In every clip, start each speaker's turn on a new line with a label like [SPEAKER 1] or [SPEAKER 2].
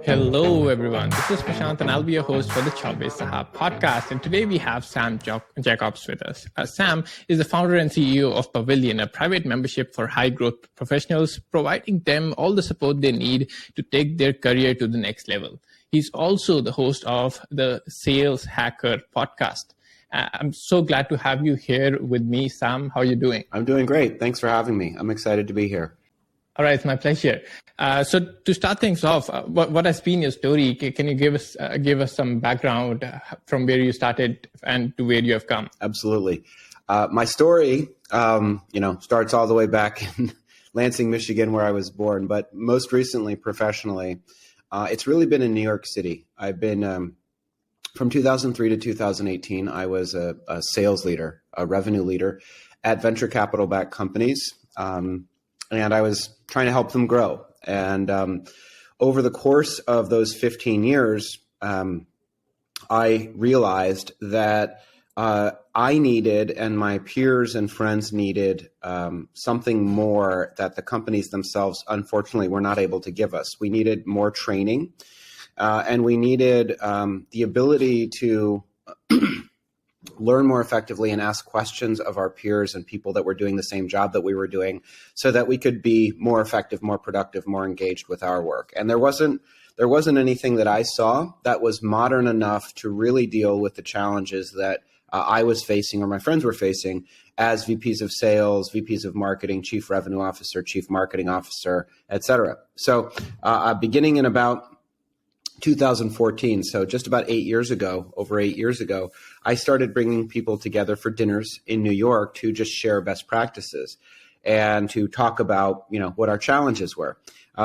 [SPEAKER 1] Hello, everyone. This is Prashant, and I'll be your host for the Choubey podcast. And today we have Sam Jacobs with us. Sam is the founder and CEO of Pavilion, a private membership for high-growth professionals, providing them all the support they need to take their career to the next level. He's also the host of the Sales Hacker podcast. I'm so glad to have you here with me, Sam. How are you doing?
[SPEAKER 2] I'm doing great. Thanks for having me. I'm excited to be here.
[SPEAKER 1] All right, it's my pleasure. So to start things off, what has been your story? Can you give us some background from where you started and to where you have come?
[SPEAKER 2] Absolutely. My story, starts all the way back in Lansing, Michigan, where I was born. But most recently, professionally, it's really been in New York City. I've been from 2003 to 2018. I was a sales leader, a revenue leader at venture capital-backed companies. And I was trying to help them grow. And over the course of those 15 years, I realized that I needed, and my peers and friends needed, something more that the companies themselves, unfortunately, were not able to give us. We needed more training, and we needed the ability to learn more effectively and ask questions of our peers and people that were doing the same job that we were doing so that we could be more effective, more productive, more engaged with our work. And there wasn't anything that I saw that was modern enough to really deal with the challenges that I was facing or my friends were facing as VPs of sales, VPs of marketing, chief revenue officer, chief marketing officer, et cetera. So beginning in about 2014, so just about over 8 years ago, I started bringing people together for dinners in New York to just share best practices and to talk about, what our challenges were.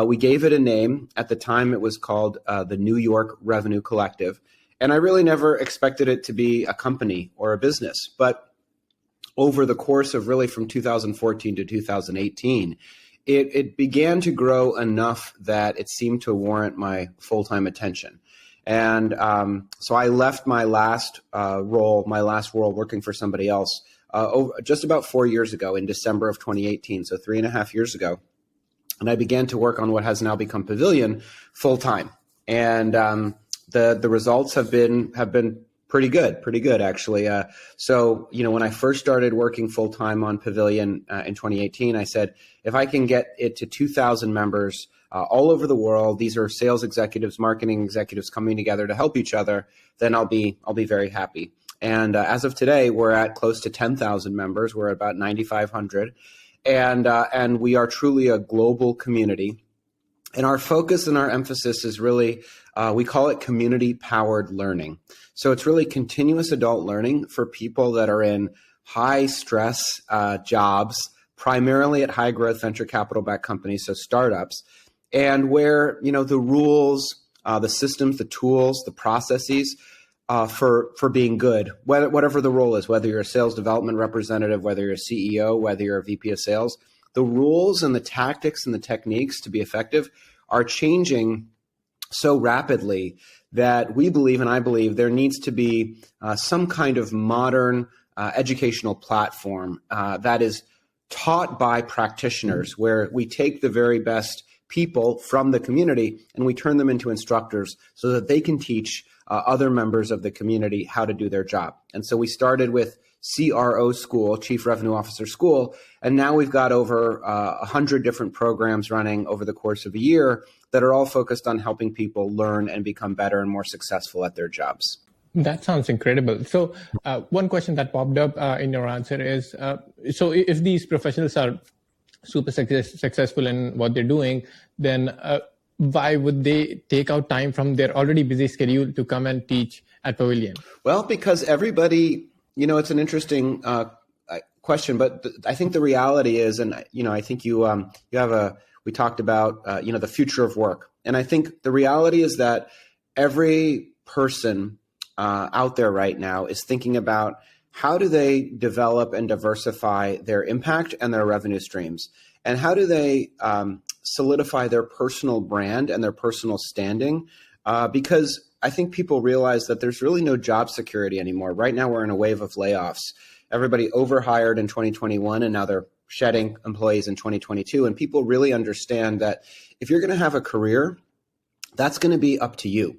[SPEAKER 2] We gave it a name. At the time, it was called the New York Revenue Collective. And I really never expected it to be a company or a business. But over the course of really from 2014 to 2018, it began to grow enough that it seemed to warrant my full-time attention. And so I left my last role working for somebody else just about 4 years ago in December of 2018, so 3.5 years ago. And I began to work on what has now become Pavilion full-time. And the results have been pretty good actually. So when I first started working full time on Pavilion in 2018, I said, if I can get it to 2,000 members all over the world, these are sales executives, marketing executives coming together to help each other, then I'll be very happy. And as of today, we're at close to 10,000 members. We're at about 9,500, and we are truly a global community. And our focus and our emphasis is really, we call it community-powered learning. So it's really continuous adult learning for people that are in high-stress jobs, primarily at high-growth venture capital-backed companies, so startups, and where the rules, the systems, the tools, the processes for being good, whatever the role is, whether you're a sales development representative, whether you're a CEO, whether you're a VP of sales, the rules and the tactics and the techniques to be effective are changing so rapidly that we believe, and I believe, there needs to be some kind of modern educational platform that is taught by practitioners, where we take the very best people from the community and we turn them into instructors so that they can teach other members of the community how to do their job. And so we started with CRO school, Chief Revenue Officer School, and now we've got over 100 different programs running over the course of a year that are all focused on helping people learn and become better and more successful at their jobs.
[SPEAKER 1] That sounds incredible. So one question that popped up in your answer is, so if these professionals are super successful in what they're doing, then why would they take out time from their already busy schedule to come and teach at Pavilion?
[SPEAKER 2] Well, because everybody, it's an interesting question, but I think the reality is, and I think we talked about the future of work, and I think the reality is that every person out there right now is thinking about how do they develop and diversify their impact and their revenue streams, and how do they solidify their personal brand and their personal standing, because I think people realize that there's really no job security anymore. Right now, we're in a wave of layoffs. Everybody overhired in 2021, and now they're shedding employees in 2022. And people really understand that if you're going to have a career, That's going to be up to you.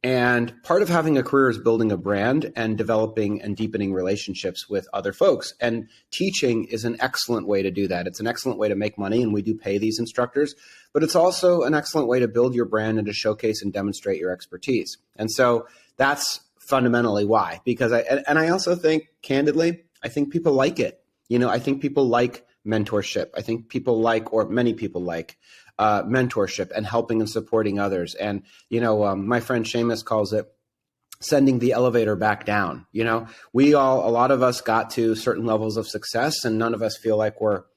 [SPEAKER 2] And part of having a career is building a brand and developing and deepening relationships with other folks. And teaching is an excellent way to do that. It's an excellent way to make money, and we do pay these instructors, but it's also an excellent way to build your brand and to showcase and demonstrate your expertise. And so that's fundamentally why, because I also think, candidly, I think people like it. I think people like mentorship. I think people like, or many people like, mentorship and helping and supporting others. And, my friend Seamus calls it sending the elevator back down. A lot of us got to certain levels of success, and none of us feel like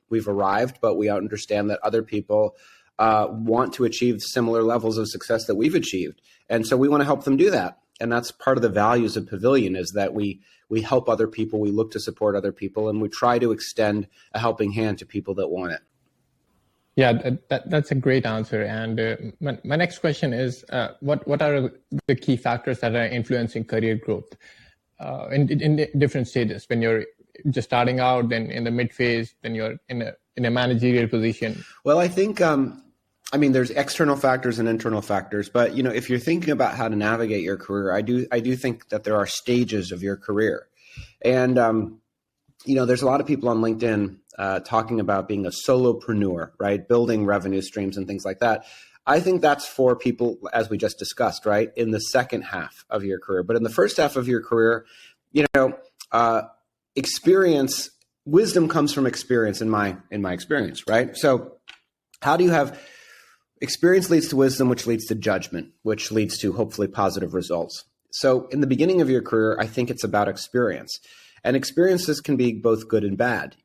[SPEAKER 2] we've arrived, but we understand that other people want to achieve similar levels of success that we've achieved. And so we want to help them do that. And that's part of the values of Pavilion, is that we help other people, we look to support other people, and we try to extend a helping hand to people that want it.
[SPEAKER 1] Yeah, that's a great answer. And my next question is, what are the key factors that are influencing career growth in different stages? When you're just starting out, then in the mid phase, then you're in a managerial position. Well,
[SPEAKER 2] I think, there's external factors and internal factors. But, if you're thinking about how to navigate your career, I do think that there are stages of your career. And, there's a lot of people on LinkedIn talking about being a solopreneur, right? Building revenue streams and things like that. I think that's for people, as we just discussed, right? In the second half of your career. But in the first half of your career, wisdom comes from experience in my experience, right? So how do you have experience leads to wisdom, which leads to judgment, which leads to hopefully positive results. So in the beginning of your career, I think it's about experience. And experiences can be both good and bad.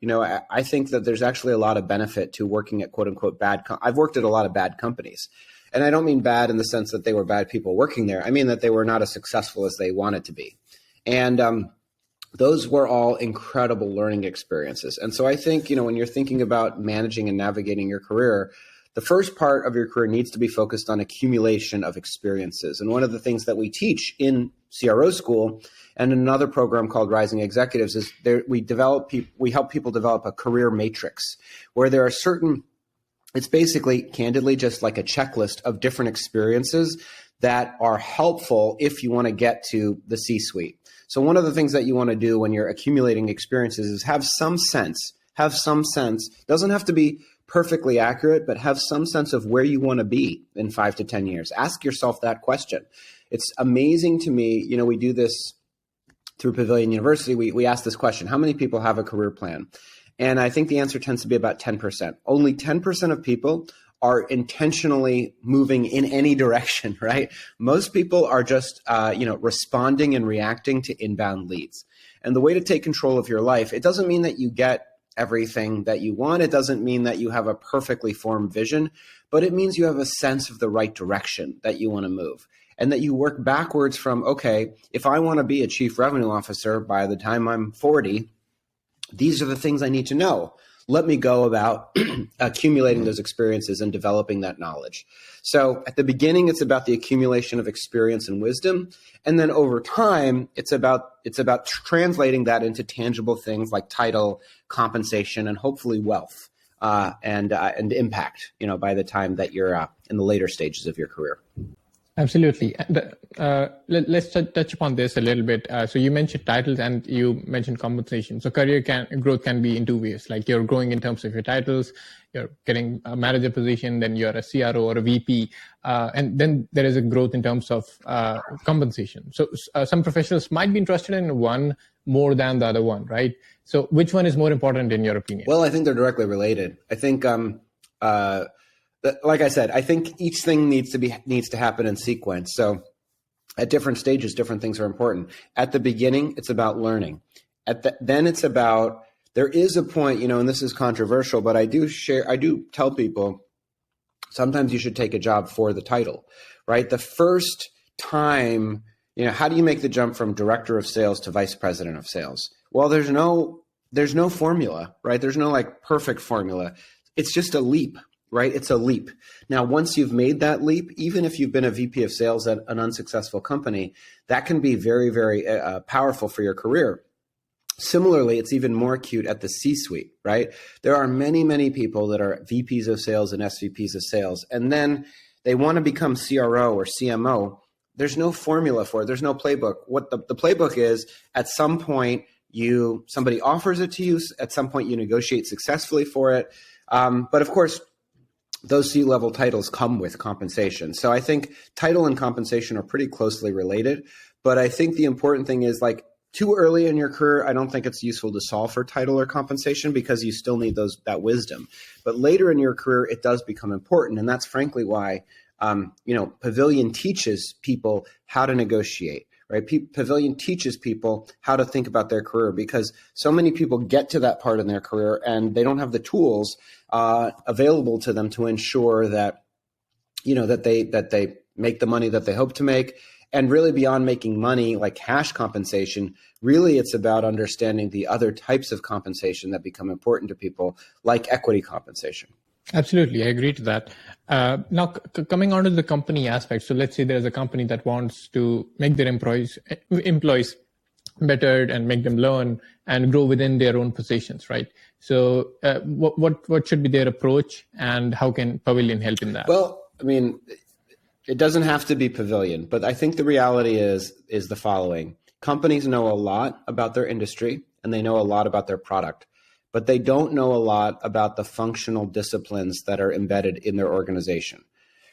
[SPEAKER 2] I think that there's actually a lot of benefit to working at quote unquote I've worked at a lot of bad companies. And I don't mean bad in the sense that they were bad people working there. I mean that they were not as successful as they wanted to be. And those were all incredible learning experiences. And so I think, when you're thinking about managing and navigating your career, the first part of your career needs to be focused on accumulation of experiences. And one of the things that we teach in CRO school and another program called Rising Executives is we help people develop a career matrix where there are it's basically candidly just like a checklist of different experiences that are helpful if you want to get to the C-suite. So one of the things that you want to do when you're accumulating experiences is have some sense, doesn't have to be perfectly accurate, but have some sense of where you want to be in 5 to 10 years. Ask yourself that question. It's amazing to me, we do this through Pavilion University. We ask this question: how many people have a career plan? And I think the answer tends to be about 10%. Only 10% of people are intentionally moving in any direction, right? Most people are just, responding and reacting to inbound leads. And the way to take control of your life, it doesn't mean that you get everything that you want. It doesn't mean that you have a perfectly formed vision, but it means you have a sense of the right direction that you want to move. And that you work backwards from, okay, if I want to be a chief revenue officer by the time I'm 40, these are the things I need to know. Let me go about accumulating those experiences and developing that knowledge. So at the beginning, it's about the accumulation of experience and wisdom. And then over time, it's about translating that into tangible things like title, compensation, and hopefully wealth and impact, by the time that you're in the later stages of your career.
[SPEAKER 1] Absolutely. And, let's touch upon this a little bit. So you mentioned titles and you mentioned compensation. So career growth can be in two ways. Like you're growing in terms of your titles, you're getting a manager position, then you're a CRO or a VP. And then there is a growth in terms of compensation. So some professionals might be interested in one more than the other one, right? So which one is more important in your opinion?
[SPEAKER 2] Well, I think they're directly related. I think, like I said, I think each thing needs to happen in sequence. So at different stages, different things are important. At the beginning, it's about learning. Then it's about, there is a point, and this is controversial, but I do tell people sometimes you should take a job for the title, right? The first time, how do you make the jump from director of sales to vice president of sales? Well, there's no formula, right? There's no perfect formula. It's just a leap. Right? It's a leap. Now, once you've made that leap, even if you've been a VP of sales at an unsuccessful company, that can be very, very powerful for your career. Similarly, it's even more acute at the C-suite, right? There are many, many people that are VPs of sales and SVPs of sales, and then they want to become CRO or CMO. There's no formula for it. There's no playbook. What the playbook is, at some point, somebody offers it to you. At some point, you negotiate successfully for it. But of course, those C-level titles come with compensation. So I think title and compensation are pretty closely related. But I think the important thing is, like, too early in your career, I don't think it's useful to solve for title or compensation because you still need that wisdom. But later in your career, it does become important. And that's frankly why, Pavilion teaches people how to negotiate, right? Pavilion teaches people how to think about their career, because so many people get to that part in their career and they don't have the tools available to them to ensure that, that they make the money that they hope to make. And really, beyond making money, like cash compensation, really it's about understanding the other types of compensation that become important to people, like equity compensation.
[SPEAKER 1] Absolutely, I agree to that. Now, coming on to the company aspect. So let's say there's a company that wants to make their employees better and make them learn and grow within their own positions, right? So what should be their approach, and how can Pavilion help in that?
[SPEAKER 2] Well, I mean, it doesn't have to be Pavilion, but I think the reality is the following. Companies know a lot about their industry and they know a lot about their product, but they don't know a lot about the functional disciplines that are embedded in their organization,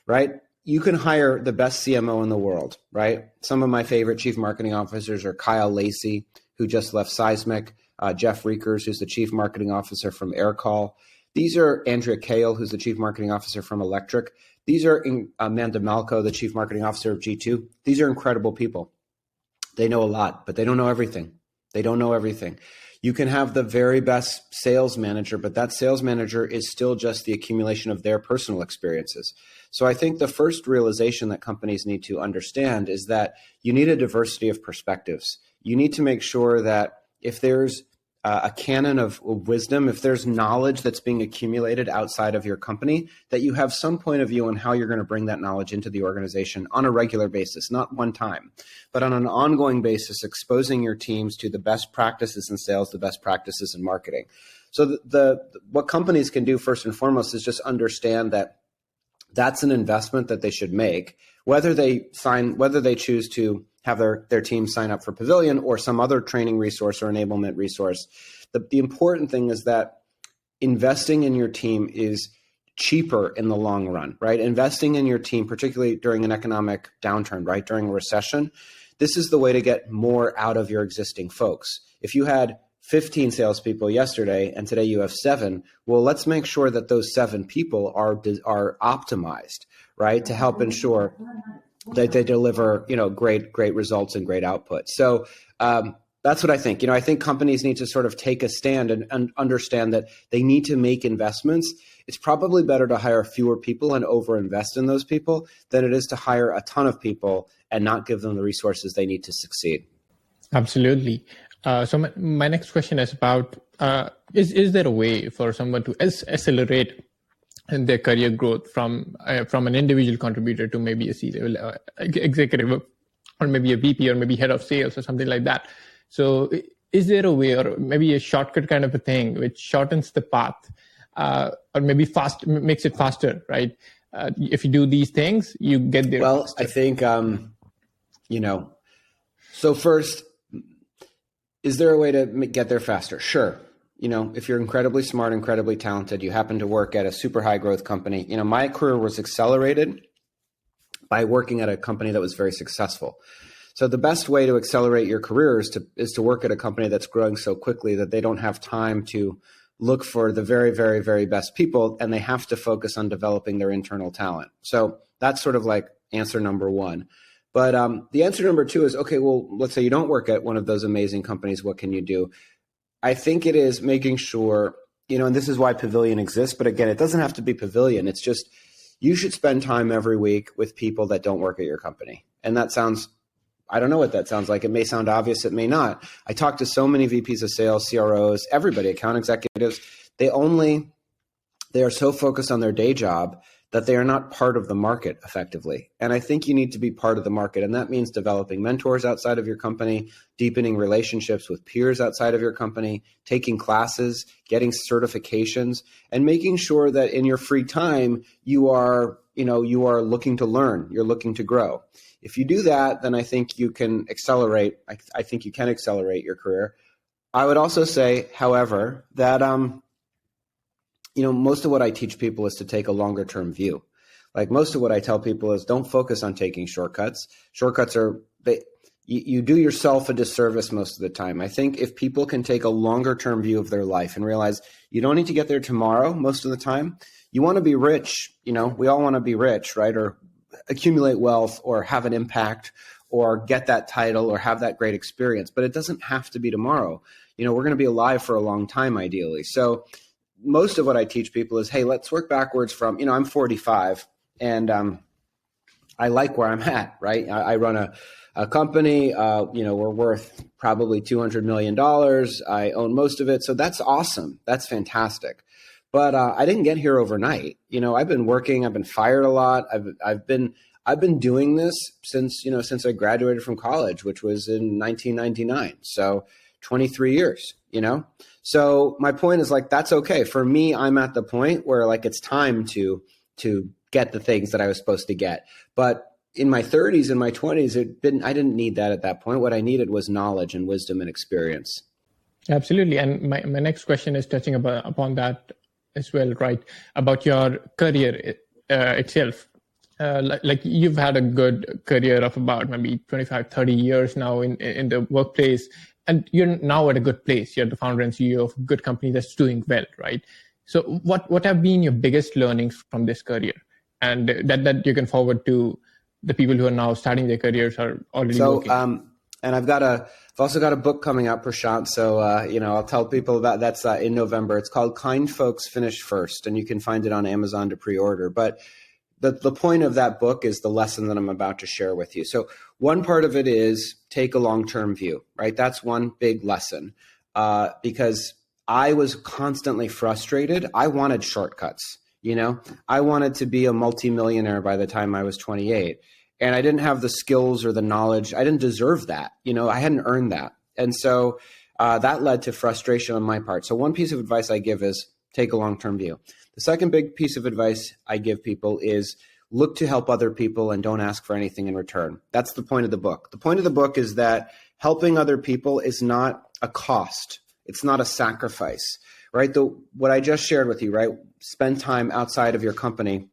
[SPEAKER 2] right? You can hire the best CMO in the world, right? Some of my favorite chief marketing officers are Kyle Lacey, who just left Seismic, Jeff Reekers, who's the chief marketing officer from Aircall. These are Andrea Kale, who's the chief marketing officer from Electric. These are Amanda Malco, the chief marketing officer of G2. These are incredible people. They know a lot, but they don't know everything. They don't know everything. You can have the very best sales manager, but that sales manager is still just the accumulation of their personal experiences. So I think the first realization that companies need to understand is that you need a diversity of perspectives. You need to make sure that if there's a canon of wisdom, if there's knowledge that's being accumulated outside of your company, that you have some point of view on how you're going to bring that knowledge into the organization on a regular basis, not one time, but on an ongoing basis, exposing your teams to the best practices in sales, the best practices in marketing. So what companies can do first and foremost is just understand that that's an investment that they should make, whether they choose to have their team sign up for Pavilion or some other training resource or enablement resource. The important thing is that investing in your team is cheaper in the long run, right? Investing in your team, particularly during an economic downturn, right? During a recession, this is the way to get more out of your existing folks. If you had 15 salespeople yesterday and today you have 7, well, let's make sure that those 7 people are optimized, right? To help ensure that they deliver, great results and great output. So that's what I think. I think companies need to sort of take a stand and understand that they need to make investments. It's probably better to hire fewer people and overinvest in those people than it is to hire a ton of people and not give them the resources they need to succeed.
[SPEAKER 1] Absolutely. So my next question is about, is there a way for someone to accelerate in their career growth from an individual contributor to maybe a C-level executive, or maybe a VP, or maybe head of sales or something like that? So is there a way, or maybe a shortcut kind of a thing which shortens the path, or maybe makes it faster, right? If you do these things, you get there faster.
[SPEAKER 2] I think, so first, is there a way to get there faster? Sure. If you're incredibly smart, incredibly talented, you happen to work at a super high growth company. My career was accelerated by working at a company that was very successful. So the best way to accelerate your career is to work at a company that's growing so quickly that they don't have time to look for the very, very, very best people, and they have to focus on developing their internal talent. So that's sort of like answer number 1. But the answer number 2 is, okay, well, let's say you don't work at one of those amazing companies. What can you do? I think it is making sure, and this is why Pavilion exists. But again, it doesn't have to be Pavilion. It's just you should spend time every week with people that don't work at your company. And that sounds, I don't know what that sounds like. It may sound obvious. It may not. I talk to so many VPs of sales, CROs, everybody, account executives. They are so focused on their day job that they are not part of the market effectively. And I think you need to be part of the market. And that means developing mentors outside of your company, deepening relationships with peers outside of your company, taking classes, getting certifications, and making sure that in your free time, you are you are looking to learn, you're looking to grow. If you do that, then I think you can accelerate. I think you can accelerate your career. I would also say, however, that most of what I teach people is to take a longer term view. Like most of what I tell people is don't focus on taking shortcuts. Shortcuts you do yourself a disservice most of the time. I think if people can take a longer term view of their life and realize you don't need to get there tomorrow most of the time. You want to be rich, we all want to be rich, right? Or accumulate wealth or have an impact or get that title or have that great experience, but it doesn't have to be tomorrow. We're going to be alive for a long time, ideally. So most of what I teach people is, hey, let's work backwards from, I'm 45 and I like where I'm at, right? I run a company, we're worth probably $200 million. I own most of it. So that's awesome. That's fantastic. But I didn't get here overnight. I've been working, I've been fired a lot. I've been doing this since I graduated from college, which was in 1999. So 23 years, So my point is that's okay. For me, I'm at the point where it's time to get the things that I was supposed to get. But in my 30s and my 20s, I didn't need that at that point. What I needed was knowledge and wisdom and experience.
[SPEAKER 1] Absolutely. And my next question is touching upon that as well, right? About your career itself. Like you've had a good career of about maybe 25, 30 years now in the workplace, and you're now at a good place. You're the founder and CEO of a good company that's doing well, right? So what have been your biggest learnings from this career? And that you can forward to the people who are now starting their careers or already working.
[SPEAKER 2] And I've also got a book coming out, Prashant. So, I'll tell people about that's in November. It's called Kind Folks Finish First, and you can find it on Amazon to pre-order. But the point of that book is the lesson that I'm about to share with you. So one part of it is take a long-term view, right? That's one big lesson because I was constantly frustrated. I wanted shortcuts. I wanted to be a multimillionaire by the time I was 28. And I didn't have the skills or the knowledge. I didn't deserve that. I hadn't earned that. And so that led to frustration on my part. So one piece of advice I give is take a long-term view. The second big piece of advice I give people is look to help other people and don't ask for anything in return. That's the point of the book. The point of the book is that helping other people is not a cost. It's not a sacrifice, right? What I just shared with you, right? Spend time outside of your company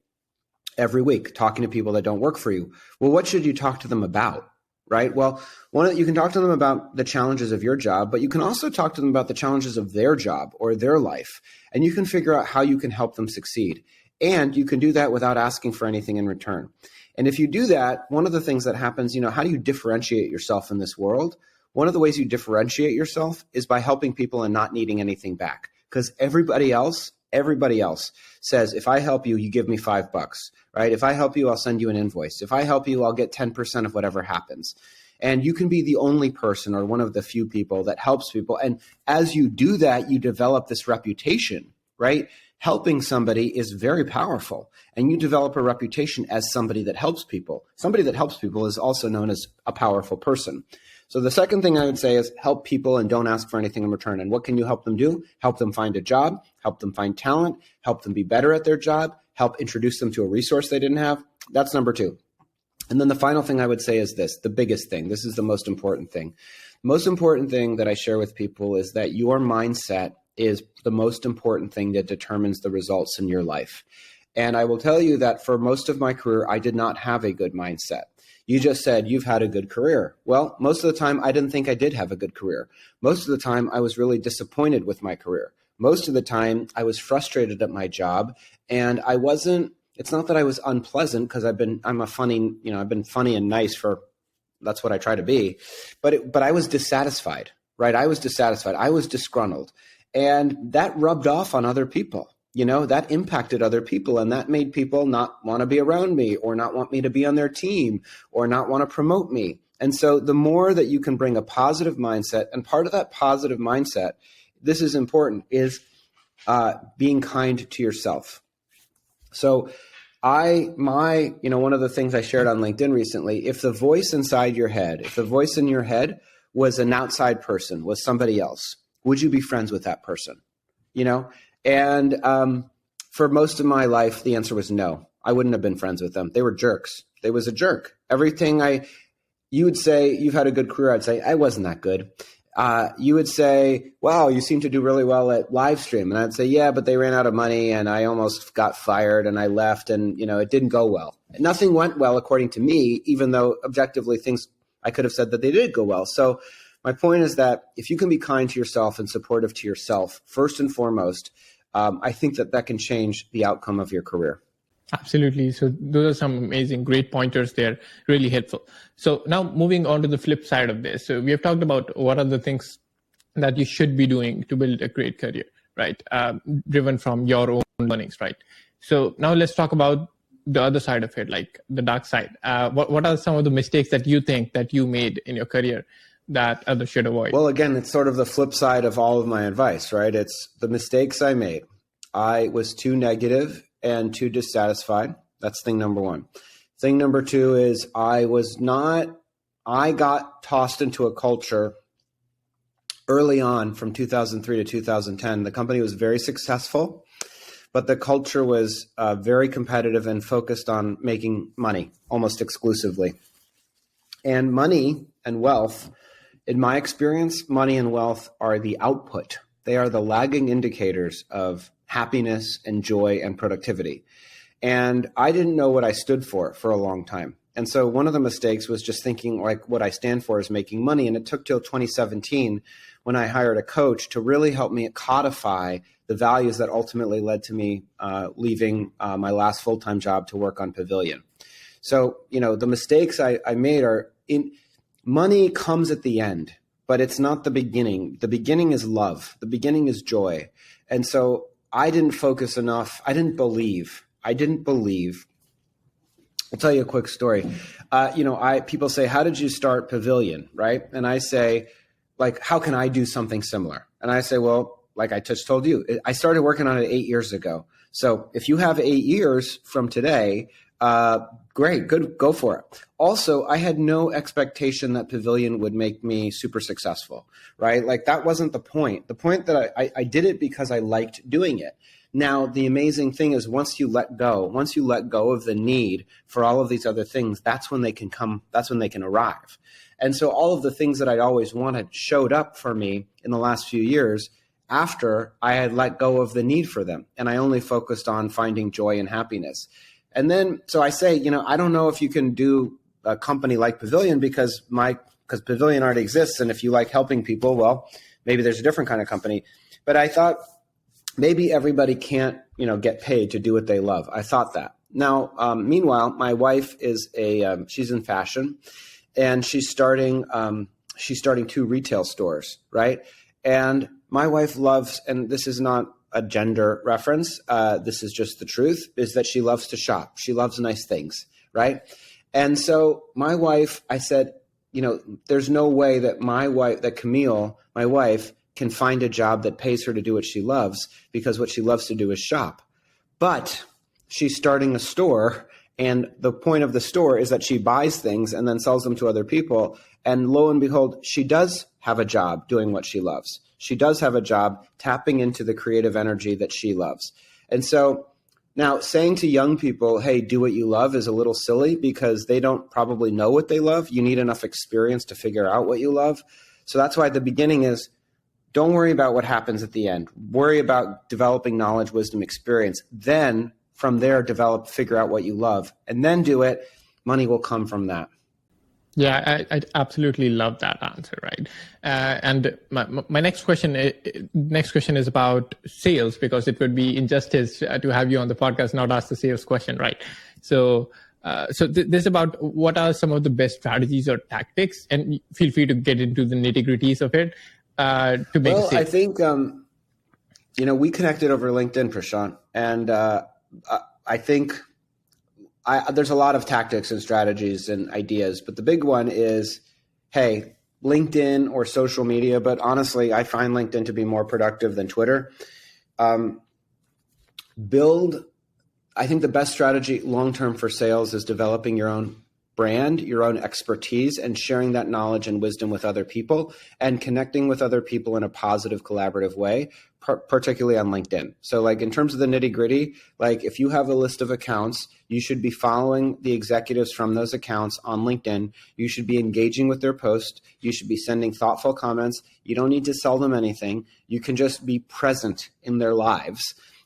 [SPEAKER 2] every week talking to people that don't work for you. Well, what should you talk to them about, right? Well, you can talk to them about the challenges of your job, but you can also talk to them about the challenges of their job or their life, and you can figure out how you can help them succeed. And you can do that without asking for anything in return. And if you do that, one of the things that happens, how do you differentiate yourself in this world? One of the ways you differentiate yourself is by helping people and not needing anything back. Because everybody else says, if I help you, you give me $5, right? If I help you, I'll send you an invoice. If I help you, I'll get 10% of whatever happens. And you can be the only person or one of the few people that helps people. And as you do that, you develop this reputation, right? Helping somebody is very powerful. And you develop a reputation as somebody that helps people. Somebody that helps people is also known as a powerful person. So the second thing I would say is help people and don't ask for anything in return. And what can you help them do? Help them find a job, help them find talent, help them be better at their job, help introduce them to a resource they didn't have. That's number two. And then the final thing I would say is this, the biggest thing. This is the most important thing. The most important thing that I share with people is that your mindset is the most important thing that determines the results in your life. And I will tell you that for most of my career, I did not have a good mindset. You just said you've had a good career. Well, most of the time, I didn't think I did have a good career. Most of the time, I was really disappointed with my career. Most of the time, I was frustrated at my job, and it's not that I was unpleasant because I've been funny and nice that's what I try to be, but I was dissatisfied, right? I was dissatisfied. I was disgruntled, and that rubbed off on other people. That impacted other people, and that made people not want to be around me or not want me to be on their team or not want to promote me. And so the more that you can bring a positive mindset, and part of that positive mindset, this is important, is being kind to yourself. So one of the things I shared on LinkedIn recently, if the voice in your head was an outside person, was somebody else, would you be friends with that person? And for most of my life, the answer was no. I wouldn't have been friends with them. They were jerks. They was a jerk. You would say, you've had a good career. I'd say, I wasn't that good. You would say, wow, you seem to do really well at live stream. And I'd say, yeah, but they ran out of money and I almost got fired and I left and, it didn't go well. Nothing went well according to me, even though objectively I could have said that they did go well. So my point is that if you can be kind to yourself and supportive to yourself, first and foremost, I think that can change the outcome of your career.
[SPEAKER 1] Absolutely. So those are some amazing, great pointers there, really helpful. So now moving on to the flip side of this. So we have talked about what are the things that you should be doing to build a great career, right? Driven from your own learnings, right? So now let's talk about the other side of it, like the dark side. What are some of the mistakes that you think that you made in your career that others should avoid?
[SPEAKER 2] Well, again, it's sort of the flip side of all of my advice, right? It's the mistakes I made. I was too negative and too dissatisfied. That's thing number one. Thing number two is I got tossed into a culture early on from 2003 to 2010. The company was very successful, but the culture was very competitive and focused on making money almost exclusively. And money and wealth, in my experience, money and wealth are the output. They are the lagging indicators of happiness and joy and productivity. And I didn't know what I stood for a long time. And so one of the mistakes was just thinking like what I stand for is making money. And it took till 2017 when I hired a coach to really help me codify the values that ultimately led to me leaving my last full-time job to work on Pavilion. So, the mistakes I made money comes at the end, but it's not the beginning. The beginning is love. The beginning is joy. And so I didn't focus enough. I didn't believe. I'll tell you a quick story. People say, how did you start Pavilion, right? And I say, like, how can I do something similar? And I say, well, like I just told you, I started working on it 8 years ago. So if you have 8 years from today, great, good, go for it. Also, I had no expectation that Pavilion would make me super successful, right? Like that wasn't the point. The point that I did it because I liked doing it. Now, the amazing thing is once you let go of the need for all of these other things, that's when they can come, that's when they can arrive. And so all of the things that I'd always wanted showed up for me in the last few years after I had let go of the need for them. And I only focused on finding joy and happiness. And then, so I say, I don't know if you can do a company like Pavilion because Pavilion already exists. And if you like helping people, well, maybe there's a different kind of company. But I thought maybe everybody can't, get paid to do what they love. I thought that. Now, meanwhile, my wife is she's in fashion and she's starting 2 retail stores, right? And my wife loves, and this is not a gender reference, this is just the truth, is that she loves to shop. She loves nice things, right? And so my wife, I said, there's no way that Camille, my wife, can find a job that pays her to do what she loves because what she loves to do is shop. But she's starting a store, and the point of the store is that she buys things and then sells them to other people. And lo and behold, she does have a job doing what she loves. She does have a job tapping into the creative energy that she loves. And so now saying to young people, hey, do what you love is a little silly because they don't probably know what they love. You need enough experience to figure out what you love. So that's why the beginning is don't worry about what happens at the end. Worry about developing knowledge, wisdom, experience. Then from there, figure out what you love and then do it. Money will come from that.
[SPEAKER 1] Yeah, I absolutely love that answer, right? And my next question is about sales, because it would be injustice to have you on the podcast not ask the sales question, right? So this is about what are some of the best strategies or tactics, and feel free to get into the nitty-gritties of it to make
[SPEAKER 2] Well,
[SPEAKER 1] a sale.
[SPEAKER 2] I think we connected over LinkedIn, Prashant, and I think there's a lot of tactics and strategies and ideas, but the big one is, hey, LinkedIn or social media, but honestly, I find LinkedIn to be more productive than Twitter. I think the best strategy long-term for sales is developing your own brand, your own expertise, and sharing that knowledge and wisdom with other people and connecting with other people in a positive, collaborative way, particularly on LinkedIn. So like in terms of the nitty gritty, like if you have a list of accounts, you should be following the executives from those accounts on LinkedIn. You should be engaging with their post. You should be sending thoughtful comments. You don't need to sell them anything. You can just be present in their lives.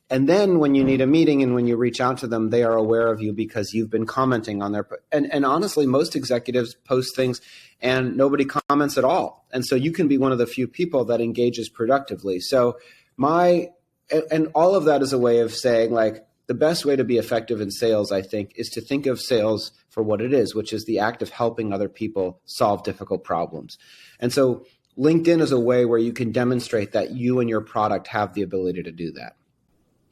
[SPEAKER 2] And then when you need a meeting and when you reach out to them, they are aware of you because you've been commenting on their, and honestly, most executives post things and nobody comments at all. And so you can be one of the few people that engages productively. So and all of that is a way of saying like the best way to be effective in sales, I think, is to think of sales for what it is, which is the act of helping other people solve difficult problems. And so LinkedIn is a way where you can demonstrate that you and your product have the ability to do that.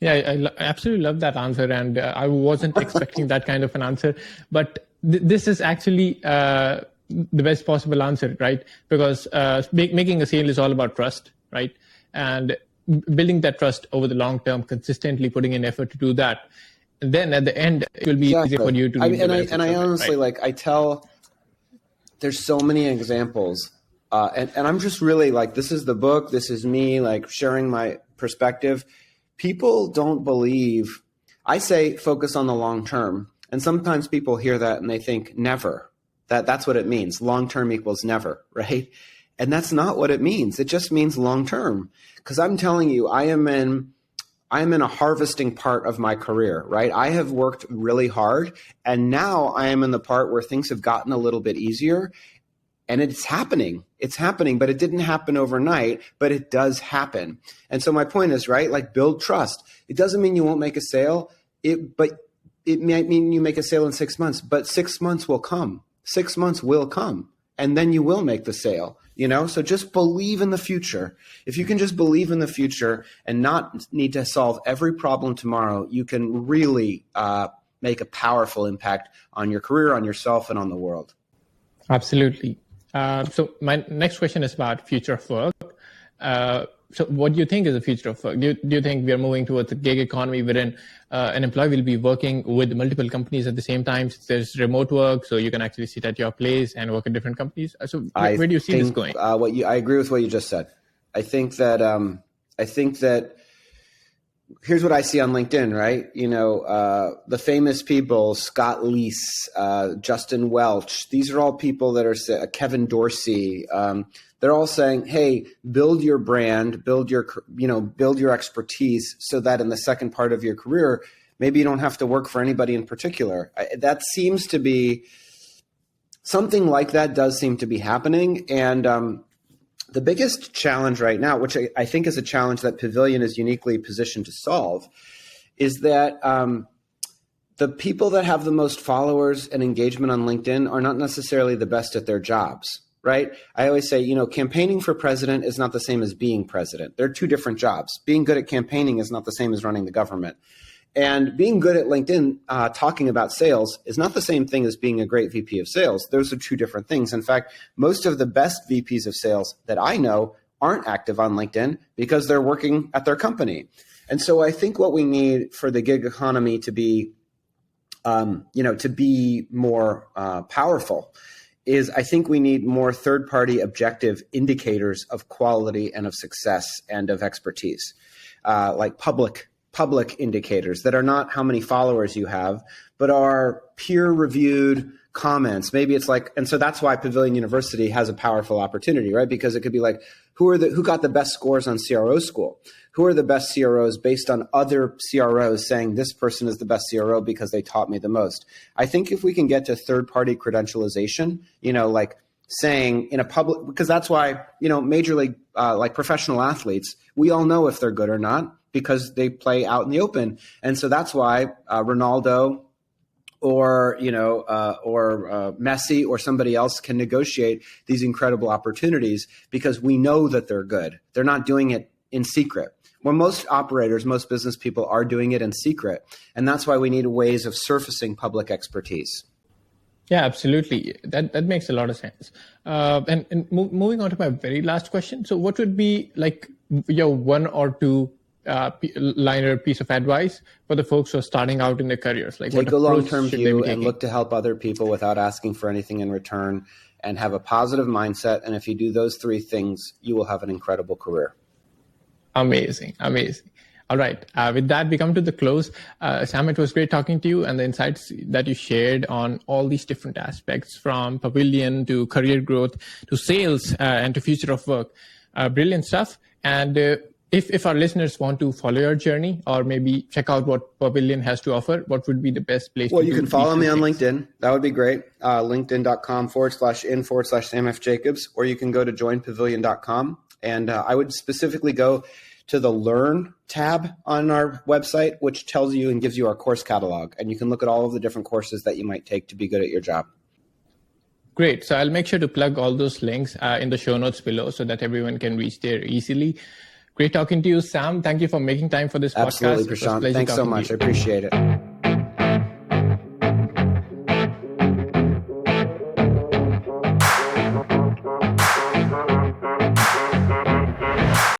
[SPEAKER 1] Yeah, I absolutely love that answer. And I wasn't expecting that kind of an answer. But this is actually the best possible answer, right? Because making a sale is all about trust, right? And building that trust over the long term, consistently putting in effort to do that. And then at the end, it will be easier for you to do
[SPEAKER 2] I honestly, right? Like I tell, there's so many examples. And I'm just really like, this is the book. This is me like sharing my perspective. People don't believe, I say focus on the long term. And sometimes people hear that and they think never. That's what it means. Long term equals never, right? And that's not what it means. It just means long term. Because I'm telling you, I am in a harvesting part of my career, right? I have worked really hard and now I am in the part where things have gotten a little bit easier. And it's happening, but it didn't happen overnight, but it does happen. And so my point is, right, like build trust. It doesn't mean you won't make a sale, but it might mean you make a sale in 6 months, but 6 months will come. 6 months will come, and then you will make the sale, you know? So just believe in the future. If you can just believe in the future and not need to solve every problem tomorrow, you can really make a powerful impact on your career, on yourself, and on the world.
[SPEAKER 1] Absolutely. So my next question is about future of work. So what do you think is the future of work? Do you think we are moving towards a gig economy wherein an employee will be working with multiple companies at the same time? There's remote work, so you can actually sit at your place and work at different companies. So where do you see this going?
[SPEAKER 2] I agree with what you just said. I think that here's what I see on LinkedIn, right? You know, the famous people, Scott Leese, Justin Welch, these are all people that are, Kevin Dorsey, they're all saying, hey, build your brand, build your expertise so that in the second part of your career, maybe you don't have to work for anybody in particular. That seems to be, something like that does seem to be happening. And the biggest challenge right now, which I think is a challenge that Pavilion is uniquely positioned to solve, is that the people that have the most followers and engagement on LinkedIn are not necessarily the best at their jobs, right? I always say, you know, campaigning for president is not the same as being president. They're two different jobs. Being good at campaigning is not the same as running the government. And being good at LinkedIn, talking about sales is not the same thing as being a great VP of sales. Those are two different things. In fact, most of the best VPs of sales that I know aren't active on LinkedIn because they're working at their company. And so I think what we need for the gig economy to be, to be more powerful is I think we need more third-party objective indicators of quality and of success and of expertise, like public indicators that are not how many followers you have, but are peer-reviewed comments. Maybe it's like, and so that's why Pavilion University has a powerful opportunity, right? Because it could be like, who got the best scores on CRO school? Who are the best CROs based on other CROs saying this person is the best CRO because they taught me the most? I think if we can get to third-party credentialization, like saying in a public, because that's why, major league, like professional athletes, we all know if they're good or not because they play out in the open. And so that's why Ronaldo or Messi or somebody else can negotiate these incredible opportunities because we know that they're good. They're not doing it in secret. Well, most operators, most business people are doing it in secret. And that's why we need ways of surfacing public expertise.
[SPEAKER 1] Yeah, absolutely. That makes a lot of sense. And moving on to my very last question. So what would be like your one or two liner piece of advice for the folks who are starting out in their careers? Like,
[SPEAKER 2] take a long-term view and look to help other people without asking for anything in return, and have a positive mindset. And if you do those three things, you will have an incredible career.
[SPEAKER 1] Amazing. All right. With that, we come to the close. Sam, it was great talking to you, and the insights that you shared on all these different aspects, from Pavilion to career growth to sales and to future of work. Brilliant stuff. And if our listeners want to follow your journey or maybe check out what Pavilion has to offer, what would be the best place?
[SPEAKER 2] Well, you can follow me on LinkedIn. That would be great. LinkedIn.com/in/Sam F. Jacobs, or you can go to joinpavilion.com. And I would specifically go to the Learn tab on our website, which tells you and gives you our course catalog. And you can look at all of the different courses that you might take to be good at your job.
[SPEAKER 1] Great. So I'll make sure to plug all those links in the show notes below so that everyone can reach there easily. Great talking to you, Sam. Thank you for making time for this podcast.
[SPEAKER 2] Absolutely, Prashant. Thanks so much. I appreciate it.